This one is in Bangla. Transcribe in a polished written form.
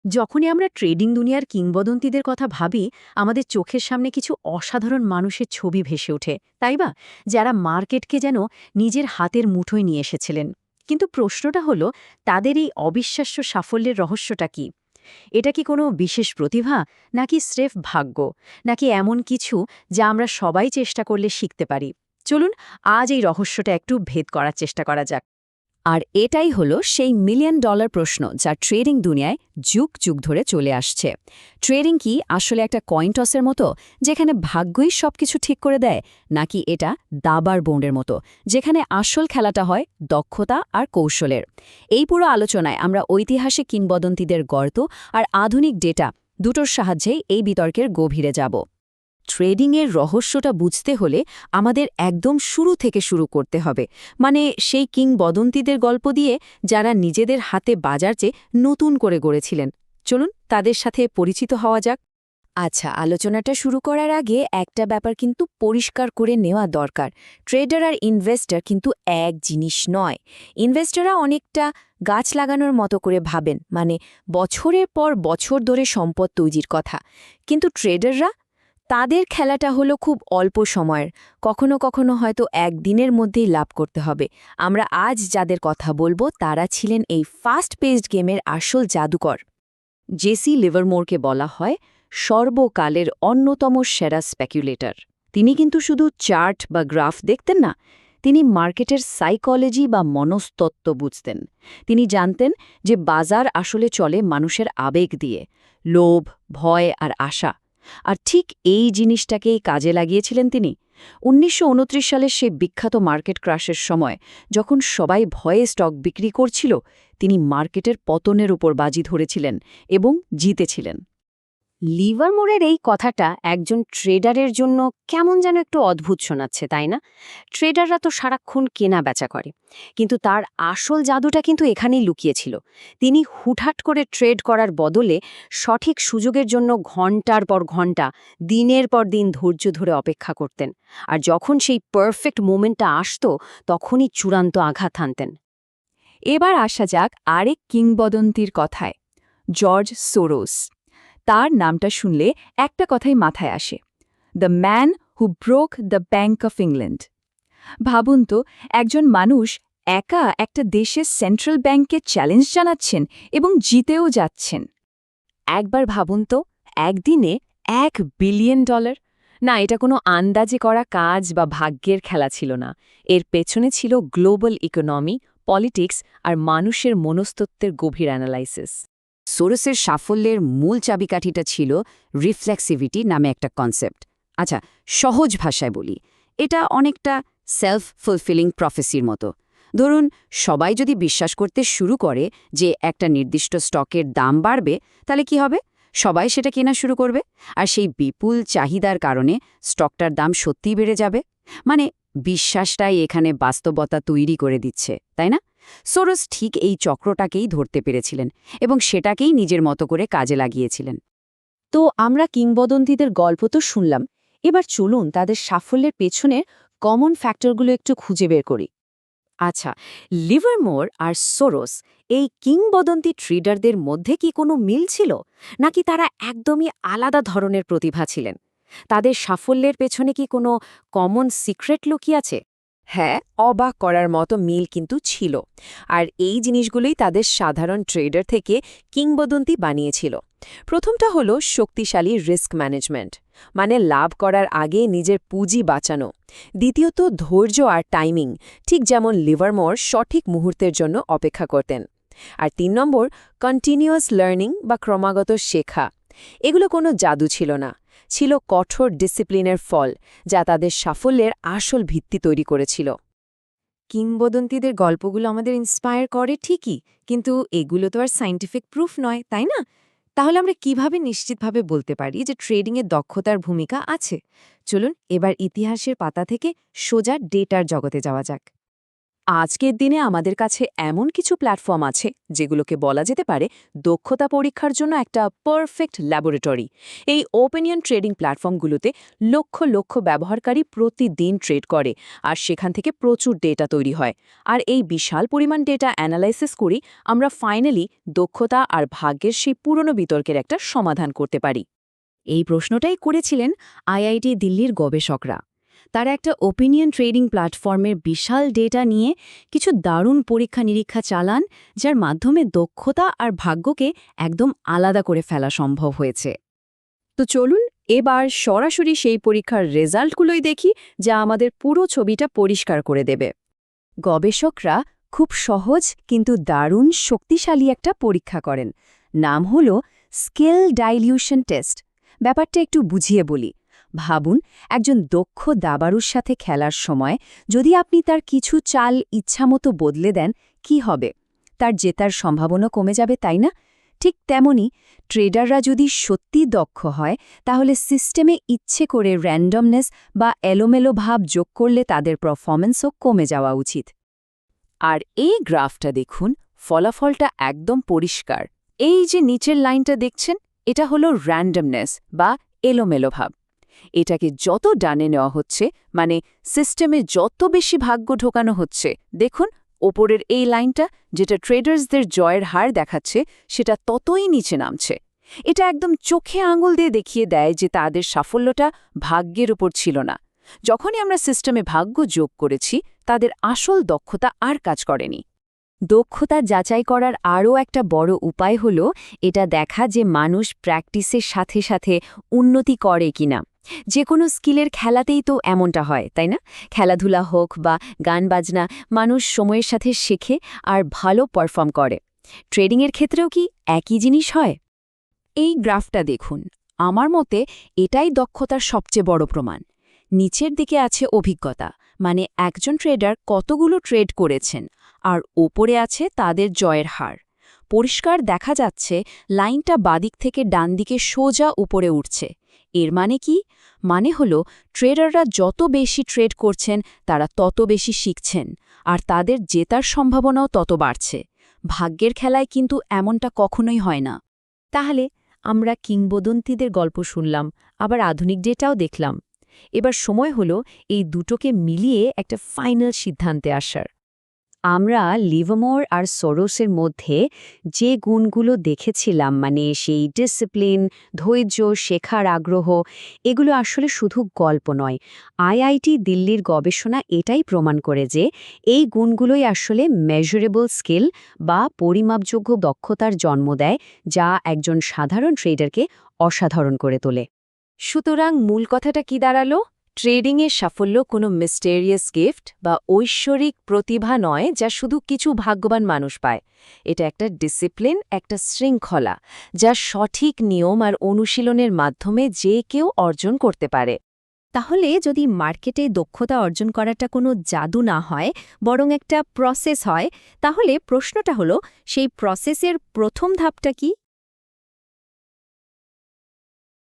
যখনই আমরা ট্রেডিং দুনিয়ার কিংবদন্তিদের কথা ভাবি আমাদের চোখের সামনে কিছু অসাধারণ মানুষের ছবি ভেসে ওঠে তাই বা যারা মার্কেটকে যেন নিজের হাতের মুঠোয় নিয়ে এসেছিলেন। কিন্তু প্রশ্নটা হলো, তাদের এই অবিশ্বাস্য সাফল্যের রহস্যটা কি? এটা কি কোনো বিশেষ প্রতিভা, নাকি স্রেফ ভাগ্য, নাকি এমন কিছু যা আমরা সবাই চেষ্টা করলে শিখতে পারি? চলুন আজ এই রহস্যটা একটু ভেদ করার চেষ্টা করা যাক। আর এটাই হলো সেই মিলিয়ন ডলার প্রশ্ন যা ট্রেডিং দুনিয়ায় যুগ যুগ ধরে চলে আসছে। ট্রেডিং কি আসলে একটা কয়েন টসের মতো, যেখানে ভাগ্যই সবকিছু ঠিক করে দেয়, নাকি এটা দাবার বোর্ডের মতো, যেখানে আসল খেলাটা হয় দক্ষতা আর কৌশলের? এই পুরো আলোচনায় আমরা ঐতিহাসিক কিংবদন্তিদের গর্ত আর আধুনিক ডেটা দুটোর সাহায্যেই এই বিতর্কের গভীরে যাব। ট্রেডিংয়ের রহস্যটা বুঝতে হলে আমাদের একদম শুরু থেকে শুরু করতে হবে, মানে সেই কিংবদন্তিদের গল্প দিয়ে, যারা নিজেদের হাতে বাজার চেয়ে নতুন করে গড়েছিলেন। চলুন তাদের সাথে পরিচিত হওয়া যাক। আচ্ছা, আলোচনাটা শুরু করার আগে একটা ব্যাপার কিন্তু পরিষ্কার করে নেওয়া দরকার। ট্রেডার আর ইনভেস্টর কিন্তু এক জিনিস নয়। ইনভেস্টররা অনেকটা গাছ লাগানোর মতো করে ভাবেন, মানে বছরের পর বছর ধরে সম্পদ তৈরির কথা। কিন্তু ট্রেডাররা, তাদের খেলাটা হলো খুব অল্প সময়ের, কখনো কখনো হয়তো একদিনের মধ্যেই লাভ করতে হবে। আমরা আজ যাদের কথা বলবো তারা ছিলেন এই ফাস্ট পেসড গেমের আসল জাদুকর। জেসি লিভারমোরকে বলা হয় সর্বকালের অন্যতম সেরা স্পেকুলেটর। তিনি কিন্তু শুধু চার্ট বা গ্রাফ দেখতেন না, তিনি মার্কেটের সাইকোলজি বা মনস্তত্ত্ব বুঝতেন। তিনি জানতেন যে বাজার আসলে চলে মানুষের আবেগ দিয়ে, লোভ, ভয় আর আশা। আর ঠিক এই জিনিসটাকেই কাজে লাগিয়েছিলেন তিনি। ১৯২৯ সালের সেই বিখ্যাত মার্কেট ক্রাশের সময়, যখন সবাই ভয়ে স্টক বিক্রি করছিল, তিনি মার্কেটের পতনের উপর বাজি ধরেছিলেন এবং জিতেছিলেন। লিভারমোরের এই কথাটা একজন ট্রেডারের জন্য কেমন যেন একটু অদ্ভুত শোনাচ্ছে, তাই না? ট্রেডাররা তো সারাক্ষণ কেনা বেচা করে, কিন্তু তার আসল জাদুটা কিন্তু এখানেই লুকিয়েছিল। তিনি হুটহাট করে ট্রেড করার বদলে সঠিক সুযোগের জন্য ঘন্টার পর ঘন্টা, দিনের পর দিন ধৈর্য ধরে অপেক্ষা করতেন। আর যখন সেই পারফেক্ট মোমেন্টটা আসতো, তখনই চূড়ান্ত আঘাত হানতেন। এবার আসা যাক আরেক কিংবদন্তির কথায়, জর্জ সোরোস। তার নামটা শুনলে একটা কথাই মাথায় আসে, the man who broke the bank of England. ভাবুন তো, একজন মানুষ একা একটা দেশের সেন্ট্রাল ব্যাংককে চ্যালেঞ্জ জানাচ্ছেন এবং জিতেও যাচ্ছেন। একবার ভাবুন তো, একদিনে $1 বিলিয়ন। না, এটা কোনো আন্দাজে করা কাজ বা ভাগ্যের খেলা ছিল না। এর পেছনে ছিল গ্লোবাল ইকোনমি, পলিটিক্স আর মানুষের মনস্তত্ত্বের গভীর অ্যানালাইসিস। সোরসের সাফল্যের মূল চাবিকাঠিটা ছিল রিফ্লেক্সিভিটি নামে একটা কনসেপ্ট। আচ্ছা, সহজ ভাষায় বলি, এটা অনেকটা সেলফ ফুলফিলিং প্রফেসির মতো। ধরুন, সবাই যদি বিশ্বাস করতে শুরু করে যে একটা নির্দিষ্ট স্টকের দাম বাড়বে, তাহলে কি হবে? সবাই সেটা কেনা শুরু করবে, আর সেই বিপুল চাহিদার কারণে স্টকটার দাম সত্যিই বেড়ে যাবে। মানে বিশ্বাসটাই এখানে বাস্তবতা তৈরি করে দিচ্ছে, তাই না? সোরস ঠিক এই চক্রটাকেই ধরতে পেরেছিলেন এবং সেটাকেই নিজের মতো করে কাজে লাগিয়েছিলেন। তো আমরা কিংবদন্তিদের গল্প তো শুনলাম, এবার চলুন তাদের সাফল্যের পেছনের কমন ফ্যাক্টরগুলো একটু খুঁজে বের করি। আচ্ছা, লিভারমোর আর সোরস, এই কিংবদন্তি ট্রেডারদের মধ্যে কি কোনো মিল ছিল, নাকি তারা একদমই আলাদা ধরনের প্রতিভা ছিলেন? তাদের সাফল্যের পেছনে কি কোনো কমন সিক্রেট লুকিয়ে আছে? হ্যাঁ, অবাক করার মতো মিল কিন্তু ছিল। আর এই জিনিসগুলোই তাদের সাধারণ ট্রেডার থেকে কিংবদন্তি বানিয়েছিল। প্রথমটা হলো শক্তিশালী রিস্ক ম্যানেজমেন্ট, মানে লাভ করার আগে নিজের পুঁজি বাঁচানো। দ্বিতীয়ত ধৈর্য আর টাইমিং, ঠিক যেমন লিভারমোর সঠিক মুহূর্তের জন্য অপেক্ষা করতেন। আর ৩ নম্বর, কন্টিনিউয়াস লার্নিং বা ক্রমাগত শেখা। এগুলো কোনো জাদু ছিল না, ছিল কঠোর ডিসিপ্লিনের ফল, যা তাদের সাফল্যের আসল ভিত্তি তৈরি করেছিল। কিংবদন্তিদের গল্পগুলো আমাদের ইন্সপায়ার করে ঠিকই, কিন্তু এগুলো তো আর সায়েন্টিফিক প্রুফ নয়, তাই না? তাহলে আমরা কিভাবে নিশ্চিতভাবে বলতে পারি যে ট্রেডিংয়ে দক্ষতার ভূমিকা আছে? চলুন এবার ইতিহাসের পাতা থেকে সোজা ডেটার জগতে যাওয়া যাক। আজকের দিনে আমাদের কাছে এমন কিছু প্ল্যাটফর্ম আছে যেগুলোকে বলা যেতে পারে দক্ষতা পরীক্ষার জন্য একটা পারফেক্ট ল্যাবরেটরি। এই ওপেনিয়ন ট্রেডিং প্ল্যাটফর্মগুলোতে লক্ষ লক্ষ ব্যবহারকারী প্রতিদিন ট্রেড করে, আর সেখান থেকে প্রচুর ডেটা তৈরি হয়। আর এই বিশাল পরিমাণ ডেটা অ্যানালাইসিস করি আমরা ফাইনালি দক্ষতা আর ভাগ্যের সেই পুরনো বিতর্কের একটা সমাধান করতে পারি। এই প্রশ্নটাই করেছিলেন আইআইটি দিল্লির গবেষকরা। তারা একটা ওপিনিয়ন ট্রেডিং প্ল্যাটফর্মের বিশাল ডেটা নিয়ে কিছু দারুণ পরীক্ষা নিরীক্ষা চালান, যার মাধ্যমে দক্ষতা আর ভাগ্যকে একদম আলাদা করে ফেলা সম্ভব হয়েছে। তো চলুন এবার সরাসরি সেই পরীক্ষার রেজাল্টগুলোই দেখি, যা আমাদের পুরো ছবিটা পরিষ্কার করে দেবে। গবেষকরা খুব সহজ কিন্তু দারুণ শক্তিশালী একটা পরীক্ষা করেন। নাম হল স্কিল ডাইলিউশন টেস্ট। ব্যাপারটা একটু বুঝিয়ে বলি। ভাবুন, একজন দক্ষ দাবাড়ুর সাথে খেলার সময় যদি আপনি তার কিছু চাল ইচ্ছামতো বদলে দেন, কি হবে? তার জেতার সম্ভাবনা কমে যাবে, তাই না? ঠিক তেমনি ট্রেডাররা যদি সত্যি দক্ষ হয়, তাহলে সিস্টেমে ইচ্ছে করে র্যান্ডমনেস বা এলোমেলো ভাব যোগ করলে তাদের পারফরম্যান্সও কমে যাওয়া উচিত। আর এই গ্রাফটা দেখুন, ফলাফলটা একদম পরিষ্কার। এই যে নিচের লাইনটা দেখছেন, এটা হলো র্যান্ডমনেস বা এলোমেলো ভাব। এটাকে যত ডানে নেওয়া হচ্ছে, মানে সিস্টেমে যত বেশি ভাগ্য ঢোকানো হচ্ছে, দেখুন ওপরের এই লাইনটা যেটা ট্রেডার্সদের জয়ের হার দেখাচ্ছে, সেটা ততই নিচে নামছে। এটা একদম চোখে আঙুল দিয়ে দেখিয়ে দেয় যে তাদের সাফল্যটা ভাগ্যের উপর ছিল না। যখনই আমরা সিস্টেমে ভাগ্য যোগ করেছি, তাদের আসল দক্ষতা আর কাজ করেনি। দক্ষতা যাচাই করার আরও একটা বড় উপায় হল এটা দেখা যে মানুষ প্র্যাকটিসের সাথে সাথে উন্নতি করে কিনা। যে কোনো স্কিলের খেলাতেই তো এমনটা হয়, তাই না? খেলাধুলা হোক বা গান বাজনা, মানুষ সময়ের সাথে শেখে আর ভালো পারফর্ম করে। ট্রেডিংয়ের ক্ষেত্রেও কি একই জিনিস হয়? এই গ্রাফটা দেখুন, আমার মতে এটাই দক্ষতার সবচেয়ে বড় প্রমাণ। নিচের দিকে আছে অভিজ্ঞতা, মানে একজন ট্রেডার কতগুলো ট্রেড করেছেন, আর ওপরে আছে তাদের জয়ের হার। পরিষ্কার দেখা যাচ্ছে লাইনটা বাদিক থেকে ডান দিকে সোজা উপরে উঠছে। এর মানে কি? মানে হলো ট্রেডাররা যত বেশি ট্রেড করছেন, তারা তত বেশি শিখছেন, আর তাদের জেতার সম্ভাবনাও তত বাড়ছে। ভাগ্যের খেলায় কিন্তু এমনটা কখনোই হয় না। তাহলে আমরা কিংবদন্তিদের গল্প শুনলাম, আবার আধুনিক ডেটাও দেখলাম। এবার সময় হলো এই দুটোকে মিলিয়ে একটা ফাইনাল সিদ্ধান্তে আসার। আমরা লিভারমোর আর সোরোসের মধ্যে যে গুণগুলো দেখেছিলাম, মানে সেই ডিসিপ্লিন, ধৈর্য, শেখার আগ্রহ, এগুলো আসলে শুধু গল্প নয়। আইআইটি দিল্লির গবেষণা এটাই প্রমাণ করে যে এই গুণগুলোই আসলে মেজারেবল স্কিল বা পরিমাপযোগ্য দক্ষতার জন্ম দেয়, যা একজন সাধারণ ট্রেডারকে অসাধারণ করে তোলে। সুতরাং মূল কথাটা কি দাঁড়ালো? ট্রেডিংয়ের সাফল্য কোনো মিস্টেরিয়াস গিফট বা ঐশ্বরিক প্রতিভা নয় যা শুধু কিছু ভাগ্যবান মানুষ পায়। এটা একটা ডিসিপ্লিন, একটা শৃঙ্খলা, যা সঠিক নিয়ম আর অনুশীলনের মাধ্যমে যে কেউ অর্জন করতে পারে। তাহলে যদি মার্কেটে দক্ষতা অর্জন করাটা কোনো জাদু না হয়, বরং একটা প্রসেস হয়, তাহলে প্রশ্নটা হলো সেই প্রসেসের প্রথম ধাপটা কি?